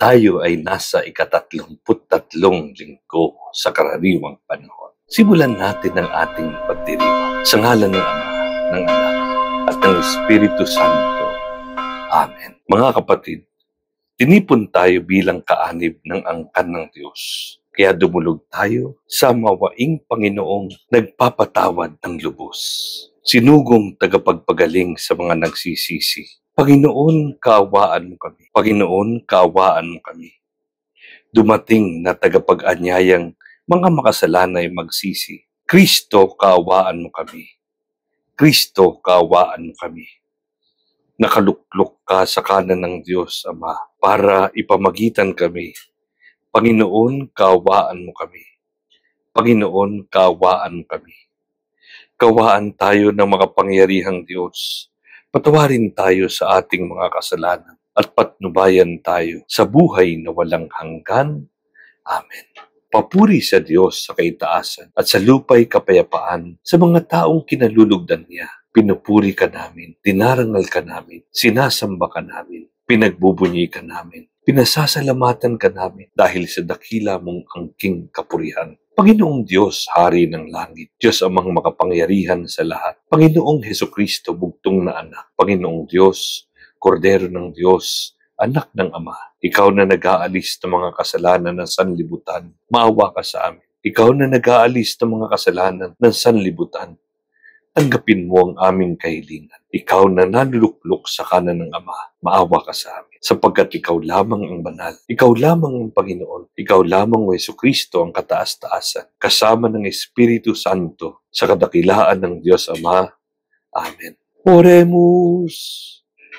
Tayo ay nasa ika-33 linggo sa karaniwang panahon. Simulan natin ang ating pagdiriwang sa ngalan ng Ama, ng Anak, at ng Espiritu Santo. Amen. Mga kapatid, tinipon tayo bilang kaanib ng angkan ng Diyos. Kaya dumulog tayo sa mawaing Panginoong nagpapatawad ng lubos. Sinugong tagapagpagaling sa mga nagsisisi. Panginoon, kaawaan mo kami. Panginoon, kaawaan mo kami. Dumating na tagapag-anyayang mga makasalanay magsisi. Kristo, kaawaan mo kami. Kristo, kaawaan mo kami. Nakaluklok ka sa kanan ng Diyos, Ama, para ipamagitan kami. Panginoon, kaawaan mo kami. Panginoon, kaawaan mo kami. Kawaan tayo ng makapangyarihang Diyos. Patawarin tayo sa ating mga kasalanan at patnubayan tayo sa buhay na walang hanggan. Amen. Papuri sa Diyos sa kaitaasan at sa lupa'y kapayapaan sa mga taong kinalulugdan niya. Pinupuri ka namin, dinarangal ka namin, sinasamba ka namin, pinagbubunyi ka namin, pinasasalamatan ka namin dahil sa dakila mong angking kapurihan. Panginoong Diyos, Hari ng Langit, Diyos amang makapangyarihan sa lahat, Panginoong Hesukristo, bugtong na anak, Panginoong Diyos, Kordero ng Diyos, anak ng Ama, ikaw na nag-aalis ng mga kasalanan ng sanlibutan, maawa ka sa amin. Ikaw na nag-aalis ng mga kasalanan ng sanlibutan, tanggapin mo ang aming kahilingan. Ikaw na naluluklok sa kanan ng Ama, maawa ka sa amin. Sapagkat ikaw lamang ang banal, ikaw lamang ang Panginoon, ikaw lamang o Jesucristo ang kataas-taasan, kasama ng Espiritu Santo, sa kadakilaan ng Diyos Ama. Amen. Oremus!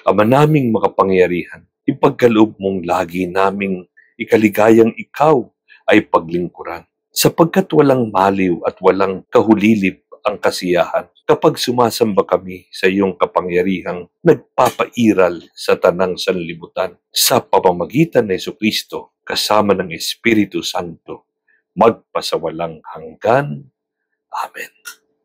Ama naming makapangyarihan, ipagkaloob mong lagi naming ikaligayang ikaw ay paglingkuran, sapagkat walang maliw at walang kahulilip ang kasiyahan kapag sumasamba kami sa iyong kapangyarihang nagpapairal sa tanang sanlibutan sa pamamagitan ng Jesucristo kasama ng Espiritu Santo magpasawalang hanggan. Amen.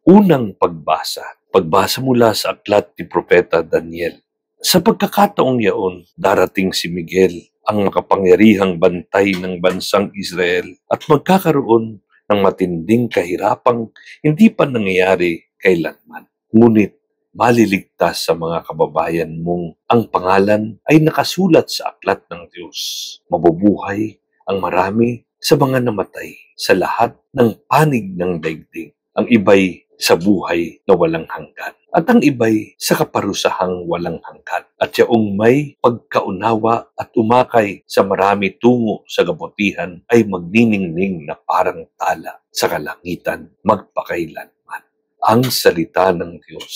Unang pagbasa mula sa aklat ni Propeta Daniel. Sa pagkakataong yaon, darating si Miguel, ang makapangyarihang bantay ng bansang Israel, at magkakaroon ng matinding kahirapang hindi pa nangyayari kailanman. Ngunit maliligtas sa mga kababayan mong ang pangalan ay nakasulat sa aklat ng Diyos. Mabubuhay ang marami sa mga namatay sa lahat ng panig ng daigdig. Ang iba'y sa buhay na walang hanggan. At ang iba'y sa kaparusahang walang hanggan. At yaong may pagkaunawa at umakay sa marami tungo sa kabutihan ay magniningning na parang tala sa kalangitan magpakailanman. Ang salita ng Diyos.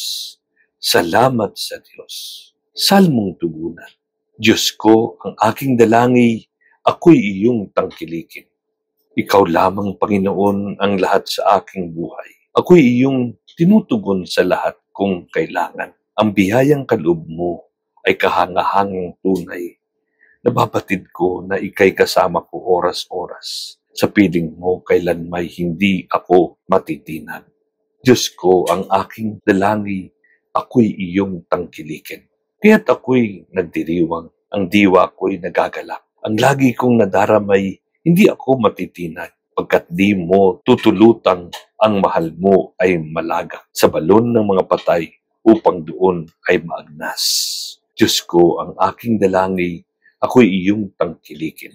Salamat sa Diyos. Salmong tugunan. Diyos ko, ang aking dalangi, ako'y iyong tangkilikin. Ikaw lamang, Panginoon, ang lahat sa aking buhay. Ako'y iyong tinutugon sa lahat kung kailangan. Ang biyayang kaloob mo ay kahangahangang tunay. Nababatid ko na ika'y kasama ko oras-oras. Sa piling mo, kailan may hindi ako matitinag. Diyos ko, ang aking dalangi, ako'y iyong tangkilikin. Kaya't ako'y nagdiriwang, ang diwa ko'y nagagalak. Ang lagi kong nadaramay, hindi ako matitinag. Pagkat di mo tutulutang ang mahal mo ay malaga sa balon ng mga patay upang doon ay maagnas. Diyos ko, ang aking dalangi, ako'y iyong tangkilikin.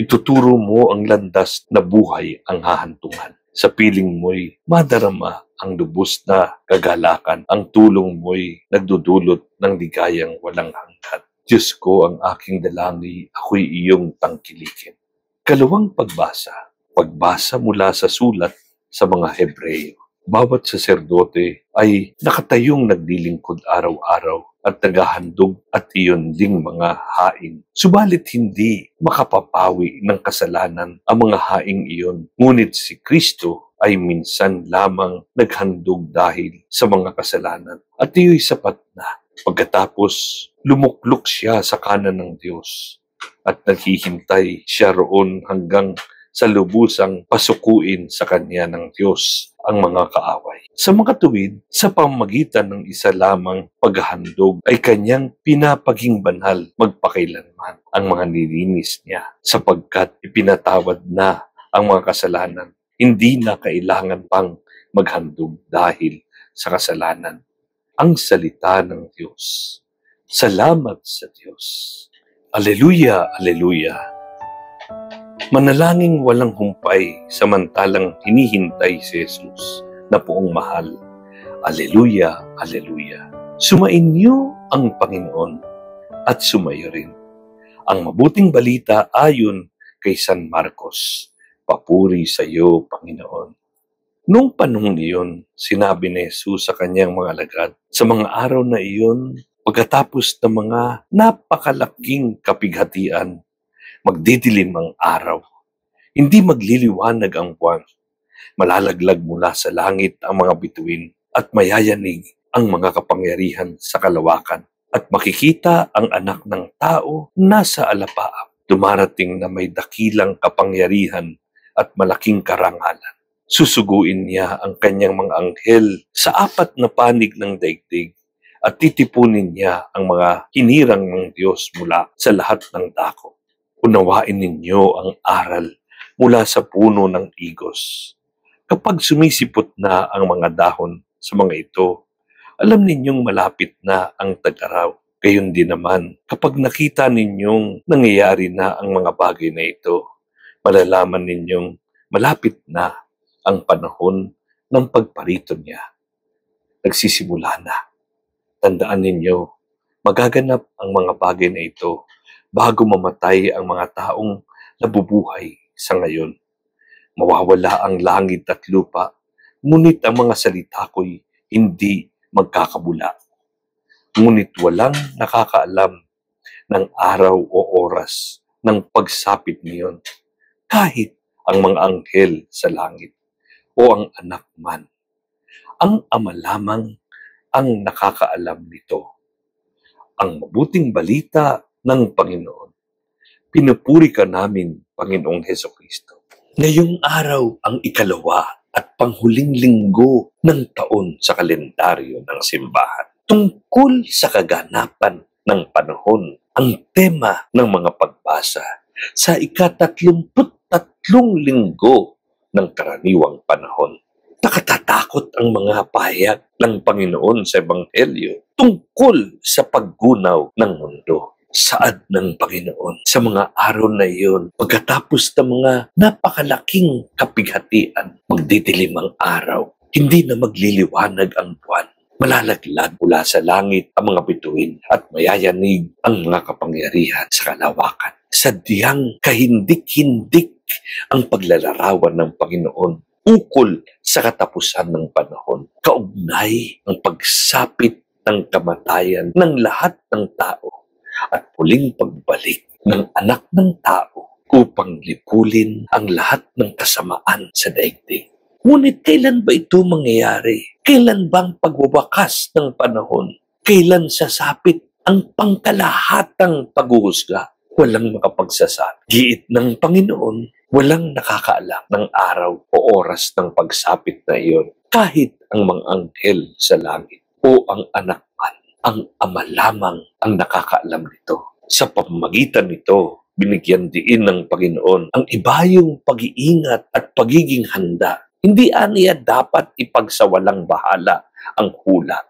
Ituturo mo ang landas na buhay ang hahantungan. Sa piling mo'y madarama ang lubos na kagalakan. Ang tulong mo'y nagdudulot ng ligayang walang hanggan. Diyos ko, ang aking dalangi, ako'y iyong tangkilikin. Kalawang pagbasa mula sa sulat sa mga Hebreyo. Bawat saserdote ay nakatayong naglilingkod araw-araw at naghahandog at iyon ding mga haing. Subalit hindi makapapawi ng kasalanan ang mga haing iyon. Ngunit si Kristo ay minsan lamang naghandog dahil sa mga kasalanan. At iyo'y sapat na. Pagkatapos, lumuklok siya sa kanan ng Diyos. At naghihintay siya roon hanggang sa lubusang pasukuin sa kanya ng Diyos ang mga kaaway. Sa mga tuwid, sa pamamagitan ng isa lamang paghahandog ay kanyang pinapaging banal magpakailanman ang mga nilinis niya sapagkat ipinatawad na ang mga kasalanan. Hindi na kailangan pang maghandog dahil sa kasalanan. Ang salita ng Diyos. Salamat sa Diyos. Aleluya, aleluya. Manalangin walang humpay samantalang hinihintay si Jesus na poong mahal. Aleluya, aleluya. Sumain niyo ang Panginoon at sumayo rin. Ang mabuting balita ayon kay San Marcos. Papuri sa iyo, Panginoon. Noong panahon iyon, sinabi ni Jesus sa kanyang mga alagad, sa mga araw na iyon, pagkatapos ng mga napakalaking kapighatian, magdidilim ang araw. Hindi magliliwanag ang buwan. Malalaglag mula sa langit ang mga bituin at mayayanig ang mga kapangyarihan sa kalawakan. At makikita ang anak ng tao nasa alapaap. Dumarating na may dakilang kapangyarihan at malaking karangalan. Susuguin niya ang kanyang mga anghel sa 4 na panig ng daigdig at titipunin niya ang mga hinirang ng Diyos mula sa lahat ng dako. Unawain ninyo ang aral mula sa puno ng igos. Kapag sumisipot na ang mga dahon sa mga ito, alam ninyong malapit na ang tag-araw. Gayon din naman, kapag nakita ninyong nangyayari na ang mga bagay na ito, malalaman ninyong malapit na ang panahon ng pagparito niya. Nagsisimula na. Tandaan ninyo, magaganap ang mga bagay na ito bago mamatay ang mga taong nabubuhay sa ngayon. Mawawala ang langit at lupa, ngunit ang mga salita ko'y hindi magkakabula. Ngunit walang nakakaalam ng araw o oras ng pagsapit niyon, kahit ang mga anghel sa langit o ang anak man. Ang Ama lamang ang nakakaalam nito. Ang mabuting balita ng Panginoon. Pinupuri ka namin, Panginoong Hesukristo. Ngayong araw ang ikalawa at panghuling linggo ng taon sa kalendaryo ng simbahan. Tungkol sa kaganapan ng panahon, ang tema ng mga pagbasa sa ika-33 linggo ng karaniwang panahon. Nakatatakot ang mga pahayag ng Panginoon sa Ebanghelyo tungkol sa paggunaw ng mundo. Saad ng Panginoon sa mga araw na iyon, pagkatapos ng mga napakalaking kapighatian, magdidilim ang araw, hindi na magliliwanag ang buwan. Malalaglag mula sa langit ang mga bituin at mayayanig ang mga kapangyarihan sa kalawakan. Sadyang kahindik-hindik ang paglalarawan ng Panginoon ukol sa katapusan ng panahon. Kaugnay ang pagsapit ng kamatayan ng lahat ng tao at muling pagbalik ng anak ng tao upang lipulin ang lahat ng kasamaan sa daigdig. Ngunit kailan ba ito mangyayari? Kailan bang pagwawakas ng panahon? Kailan sasapit ang pangkalahatang paghuhusga? Walang makapagsasabi. Giit ng Panginoon, walang nakakaalam ng araw o oras ng pagsapit na iyon. Kahit ang mga anghel sa langit o ang anak man, ang Ama lamang ang nakakaalam nito. Sa pamamagitan nito, binigyan din ng Panginoon ang ibayong pag-iingat at pagiging handa. Hindi aniya dapat ipagsawalang bahala ang hula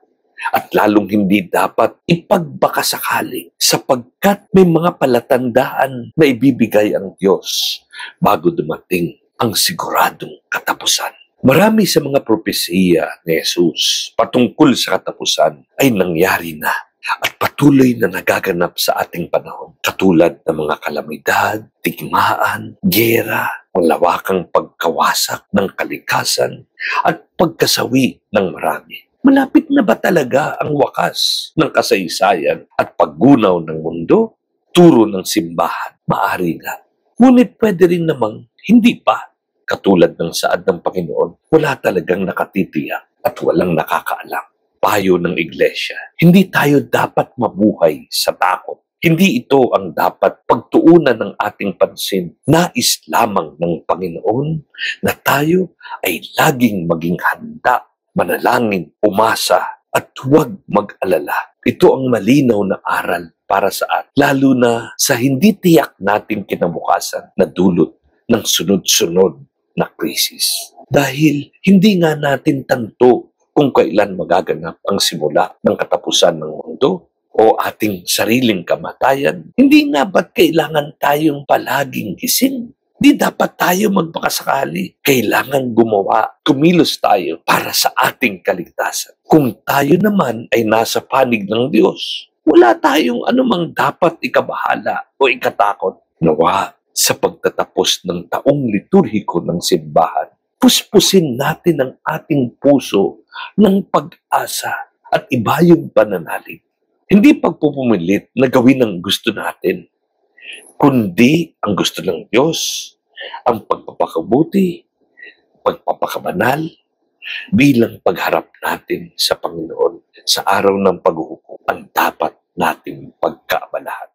at lalong hindi dapat ipagbakasakali sapagkat may mga palatandaan na ibibigay ang Diyos bago dumating ang siguradong katapusan. Marami sa mga propesiya ni Jesus patungkol sa katapusan ay nangyari na at patuloy na nagaganap sa ating panahon. Katulad ng mga kalamidad, digmaan, giyera, malawakang pagkawasak ng kalikasan at pagkasawi ng marami. Malapit na ba talaga ang wakas ng kasaysayan at paggunaw ng mundo? Turo ng simbahan, maaari nga. Ngunit pwede rin namang hindi pa. Katulad ng saad ng Panginoon, wala talagang nakatitiyak at walang nakakaalam. Payo ng Iglesia, hindi tayo dapat mabuhay sa takot. Hindi ito ang dapat pagtuunan ng ating pansin. Nais lamang ng Panginoon na tayo ay laging maging handa, manalangin, umasa, at huwag mag-alala. Ito ang malinaw na aral para sa atin, lalo na sa hindi tiyak nating kinabukasan na dulot ng sunod-sunod na krisis. Dahil hindi nga natin tanto kung kailan magaganap ang simula ng katapusan ng mundo o ating sariling kamatayan. Hindi nga ba't kailangan tayong palaging gising? Di dapat tayo magpakasakali. Kailangan gumawa, kumilos tayo para sa ating kaligtasan. Kung tayo naman ay nasa panig ng Diyos, wala tayong anumang dapat ikabahala o ikatakot. Nawa, sa pagtatapos ng taong liturhiko ng simbahan, puspusin natin ang ating puso ng pag-asa at iba yung pananalig. Hindi pagpupumilit na gawin ang gusto natin, kundi ang gusto ng Diyos, ang pagpapakabuti, pagpapakabanal, bilang pagharap natin sa Panginoon sa araw ng paghuhukom ang dapat nating pagkaabalahan.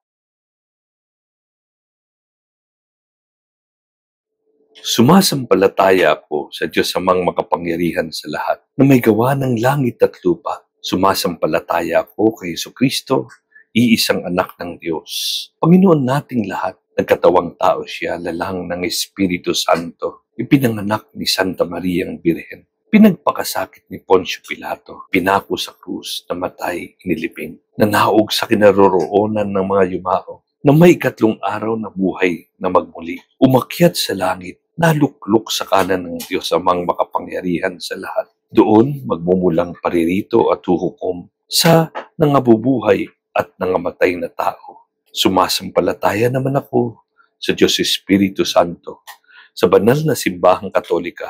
Sumasampalataya ako sa Diyos Amang makapangyarihan sa lahat na may gawa ng langit at lupa. Sumasampalataya ako kay Jesucristo, iisang anak ng Diyos. Panginoon nating lahat, nagkatawang tao siya, lalang ng Espiritu Santo, ipinanganak ni Santa Mariang Birhen. Pinagpakasakit ni Poncio Pilato, pinako sa krus, namatay, inilibing, nanaog sa kinaroroonan ng mga yumao, na may 3 araw na buhay na magmuli, umakyat sa langit, naluklok sa kanan ng Diyos Amang makapangyarihan sa lahat. Doon magmumulang paririto at huhukom sa nangabubuhay at nangamatay na tao. Sumasampalataya naman ako sa Diyos Espiritu Santo, sa banal na simbahang Katolika,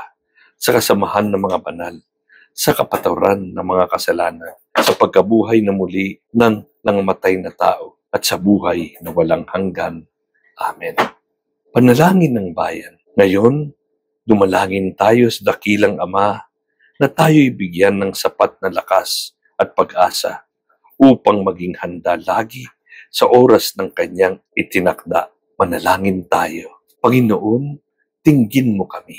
sa kasamahan ng mga banal, sa kapatawaran ng mga kasalanan, sa pagkabuhay na muli ng nangamatay na tao, at sa buhay na walang hanggan. Amen. Panalangin ng bayan. Ngayon, dumalangin tayo sa dakilang Ama na tayo'y bigyan ng sapat na lakas at pag-asa upang maging handa lagi sa oras ng kanyang itinakda. Manalangin tayo. Panginoon, tinggin mo kami.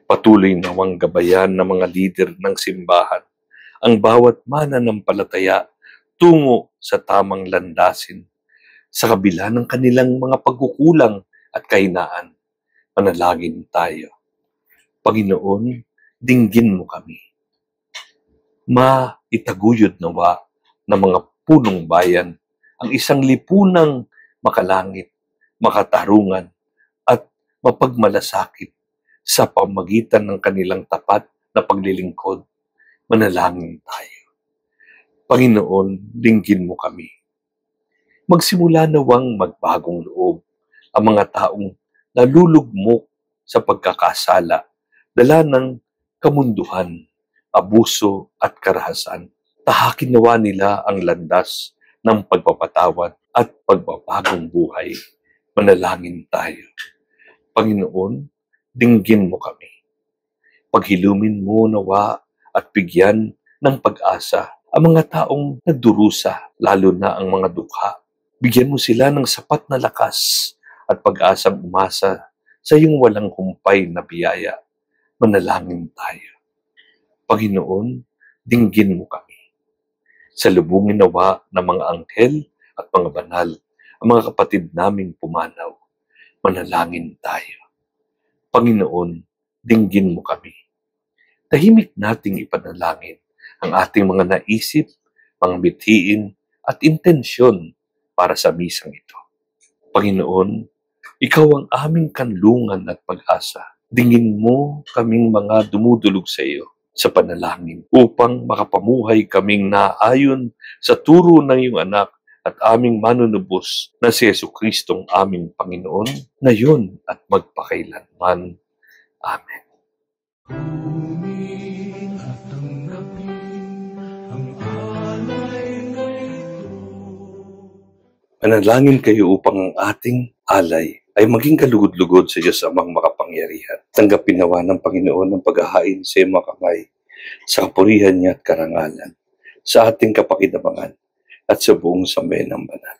Patuloy nawang gabayan ng mga lider ng simbahan ang bawat mananampalataya tungo sa tamang landasin sa kabila ng kanilang mga pagkukulang at kahinaan. Manalangin tayo. Panginoon, dinggin mo kami. Maitaguyod nawa ng mga punong bayan ang isang lipunang makalangit, makatarungan, at mapagmalasakit sa pamagitan ng kanilang tapat na paglilingkod. Manalangin tayo. Panginoon, dinggin mo kami. Magsimula nawang magbagong loob ang mga taong nalulugmok sa pagkakasala, dala ng kamunduhan, abuso at karahasan. Tahakin nawa nila ang landas ng pagpapatawad at pagbabagong buhay. Manalangin tayo. Panginoon, dinggin mo kami. Paghilumin mo nawa at bigyan ng pag-asa ang mga taong nagdurusa, lalo na ang mga dukha. Bigyan mo sila ng sapat na lakas at pag-asang umasa sa iyong walang humpay na biyaya. Manalangin tayo. Panginoon, dinggin mo kami. Salubungin nawa ng mga anghel at mga banal ang mga kapatid naming pumanaw. Manalangin tayo. Panginoon, dinggin mo kami. Tahimik nating ipanalangin ang ating mga naisip, mga mithiin at intensyon para sa misang ito. Panginoon, ikaw ang aming kanlungan at pag-asa. Dingin mo kaming mga dumudulog sa iyo sa panalangin upang makapamuhay kaming naayon sa turo ng iyong anak at aming manunubos na si Jesucristong aming Panginoon, ngayon at magpakailanman. Amen. Panalangin kayo upang ang ating alay ay maging kalugod-lugod sa Diyos Amang makapangyarihan. Tanggapin nawa ng Panginoon ang paghahain sa iyong mga kamay, sa kapurihan niya at karangalan, sa ating kapakinabangan, at sa buong sambayan ng banal.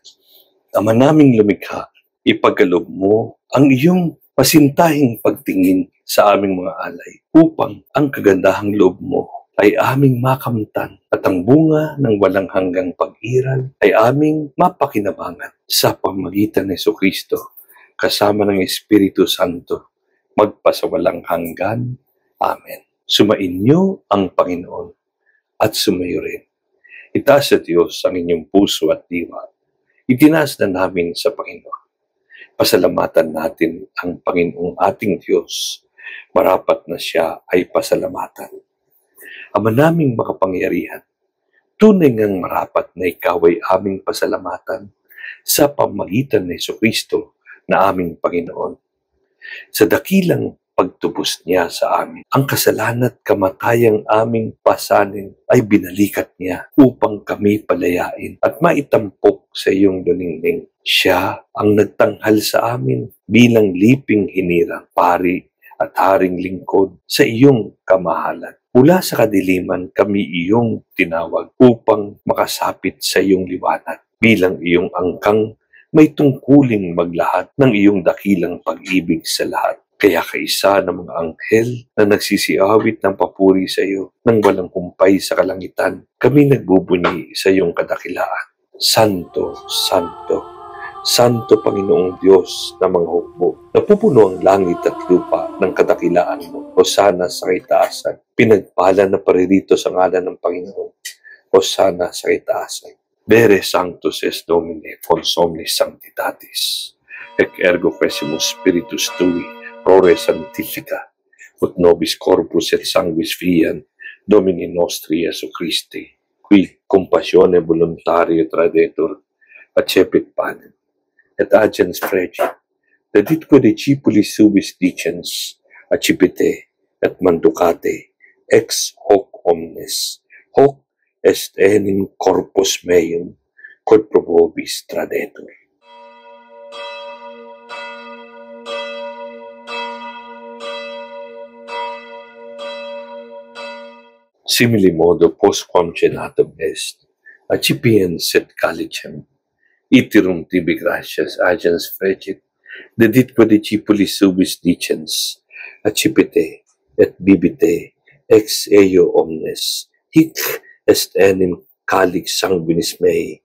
Ama naming lumikha, ipagkaloob mo ang iyong pasintahing pagtingin sa aming mga alay upang ang kagandahang loob mo ay aming makamtan at ang bunga ng walang hanggang pag-iral ay aming mapakinabangan sa pamamagitan ni Jesucristo kasama ng Espiritu Santo magpasawalang hanggan. Amen. Sumainyo ang Panginoon at sumayo rin. Itaas sa Diyos ang inyong puso at diwa. Itinaas na namin sa Panginoon. Pasalamatan natin ang Panginoong ating Diyos. Marapat na siya ay pasalamatan. Ama naming makapangyarihan, tunay ngang marapat na ikaw ay aming pasalamatan sa pamamagitan ni Jesucristo na aming Panginoon. Sa dakilang pagtubos niya sa amin, ang kasalanan at kamatayang aming pasanin ay binalikat niya upang kami palayain at maitampok sa iyong luningning. Siya ang nagtanghal sa amin bilang liping hinirang, pari at haring lingkod sa iyong kamahalan. Mula sa kadiliman kami iyong tinawag upang makasapit sa iyong liwanag bilang iyong angkang may tungkuling maglahad ng iyong dakilang pag-ibig sa lahat. Kaya kaisa ng mga anghel na nagsisiawit ng papuri sa iyo nang walang kumpay sa kalangitan, kami nagbubunyi sa iyong kadakilaan. Santo, Santo, Santo Panginoong Diyos na mga hukbo, napupuno ang langit at lupa ng kadakilaan mo. Hosana sa kaitaasan. Pinagpala na paririto sa ngalan ng Panginoon. Hosana sa kaitaasan. Vere Sanctus es Domine, fons omnis sanctitatis. Ec ergo quesimus Spiritus Tui, Prore Sanctifica, ut nobis corpus et sanguis fian, Domini nostri Iesu Christi, qui compassione voluntario tradetur, accepit panem, et agens fregit, deditque discipulis subis dicens, accipite, et manducate, ex hoc omnes, hoc est enim corpus meum, quod pro vobis tradetur. Simili modo postquam cenatum est, accipiens et calicem, iterum tibi gratias agens fregit, deditque discipulis subis dicens, accipite et bibite ex eo omnes, hic est enim calix sanguinis mei,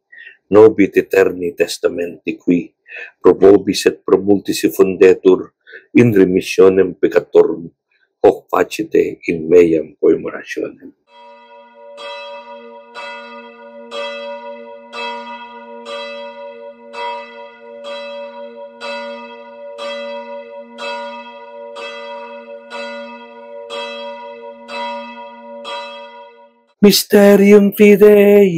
nobit eterni testamenti qui, pro vobis et pro multis effundetur in remissionem peccatorum, hoc facite in meam coemorationem. Mysterium Fidei.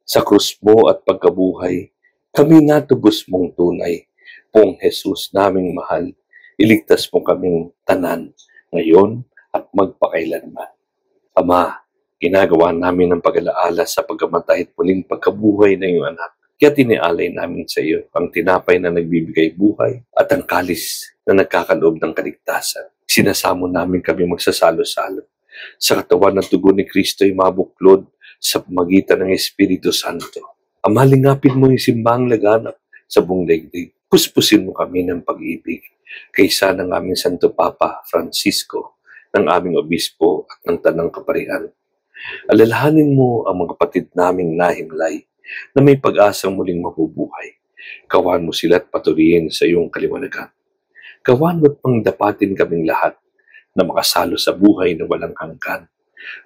Sa krus mo at pagkabuhay, kami natubos mong tunay. Pong Jesus naming mahal, iligtas mo kaming tanan, ngayon at magpakailanman. Ama, ginagawa namin ang pag-alaala sa pagkamatay at muling pagkabuhay ng iyong anak. Kaya tinialay namin sa iyo ang tinapay na nagbibigay buhay at ang kalis na nagkakaloob ng kaligtasan. Sinasamo namin kami magsasalo-salo sa katawan ng dugo ni Kristo ay mabuklod sa pamagitan ng Espiritu Santo. Ama, lingapin mo yung simbahang laganap sa buong daigdig. Puspusin mo kami ng pag-ibig kaysa ng aming Santo Papa Francisco, ng aming obispo at ng tanang kaparian. Alalahanin mo ang mga kapatid naming nahimlay na may pag-asang muling mabubuhay. Kawan mo sila at patuloyin sa iyong kaliwanagan. Kawan mo't pangdapatin kaming lahat na makasalo sa buhay na walang hanggan.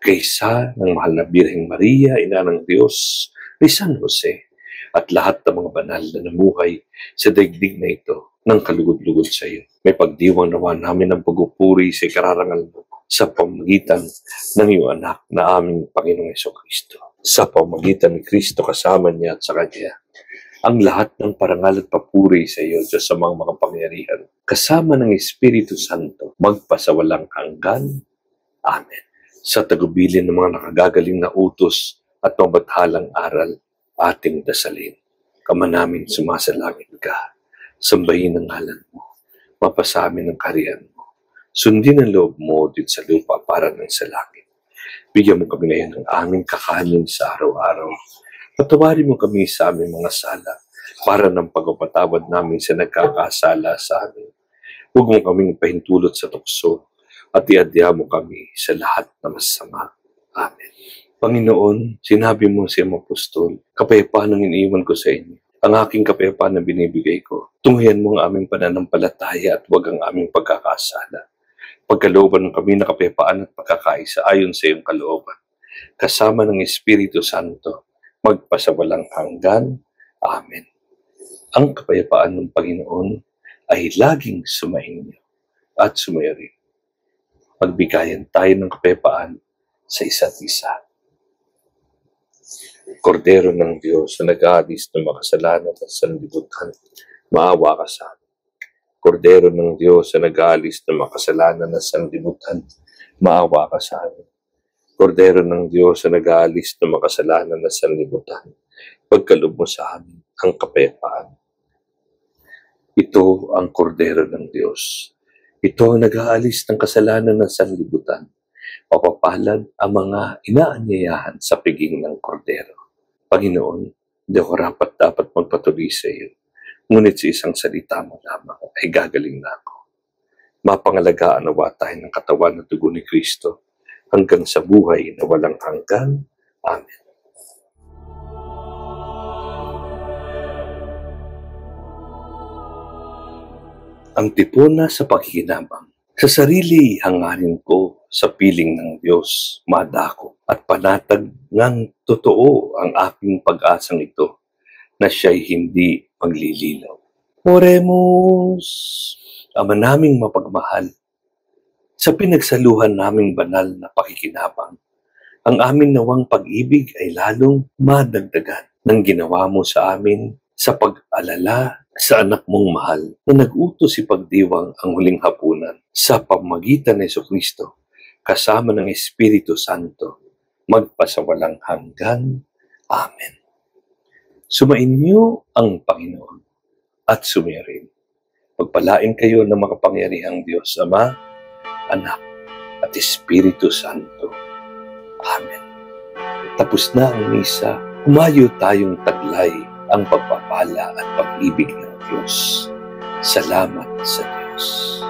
Kaysa ng mahal na Birheng Maria, Ina ng Diyos, ni San Jose, at lahat ng mga banal na namuhay sa daigdig na ito ng kalugod-lugod sa iyo. May pagdiwang nawa namin ng pagpupuri sa ikararangal mo sa pamagitan ng iyong anak na aming Panginoong Jesucristo. Sa pamagitan ni Kristo kasama niya at sa Kanya, ang lahat ng parangal at papuri sa iyo, Diyos sa mga makapangyarihan, kasama ng Espiritu Santo, magpasawalang hanggan. Amen. Sa tagubilin ng mga nakagagaling na utos at mabathalang aral, ating dasalin. Ama namin, sumasalangit ka. Sambahin ang ngalan mo. Mapasamin ang kaharian mo. Sundin ang loob mo dito sa lupa para ng sa langit. Bigyan mo kami ngayon ng aming kakanin sa araw-araw. Patawarin mo kami sa aming mga sala para ng pagpapatawad namin sa nagkakasala sa amin. Huwag mo kaming pahintulot sa tukso at iadya mo kami sa lahat na masama. Amen. Panginoon, sinabi mo sa iyong apostol, kapayapaan ang iniiwan ko sa inyo. Ang aking kapayapaan na binibigay ko, tunghayan mo ang aming pananampalataya at huwag ang aming pagkakasala. Pagkalooban kami na kapayapaan at pagkakaisa ayon sa iyong kalooban, kasama ng Espiritu Santo, magpasawalang hanggan. Amen. Ang kapayapaan ng Panginoon ay laging sumainyo at sumayo rin. Magbigayan tayo ng kapayapaan sa isa't isa. Kordero ng Diyos na nag-aalis ng makasalanan at sanlibutan, maawa ka sa amin. Kordero ng Diyos na nag-aalis ng makasalanan at sanlibutan, maawa ka sa amin. Kordero ng Diyos na nag-aalis ng makasalanan at sanlibutan, pagkaloob mo sa amin ang kapayapaan. Ito ang Kordero ng Diyos. Ito ang nag-aalis ng kasalanan ng sanlibutan. Mapapalad ang mga inaanyayahan sa piging ng Kordero. Panginoon, hindi ako dapat magpatuloy sa iyo. Ngunit sa isang salita mo lamang ay gagaling na ako. Mapangalagaan nawa tayo ng katawan at dugo ni Kristo hanggang sa buhay na walang hanggan. Amen. Ang tipona sa pakikinabang. Sa sarili hangarin ko sa piling ng Diyos, madako at panatag ng totoo ang aking pag-asang ito na siya'y hindi maglililaw. Oremus, Ama naming mapagmahal, sa pinagsaluhan naming banal na pakikinabang, ang amin nawang pag-ibig ay lalong madagdagan ng ginawa mo sa amin sa pag-alala sa anak mong mahal na nag-utos ipagdiwang ang huling hapunan sa pamagitan ni Jesucristo kasama ng Espiritu Santo magpasawalang hanggan. Amen. Sumainyo ang Panginoon at sumirin. Pagpalain kayo ng makapangyarihang Diyos, Ama, Anak, at Espiritu Santo. Amen. Tapos na ang misa, humayo tayong taglay ang pagpapala at pag-ibig ng Diyos. Salamat sa Diyos.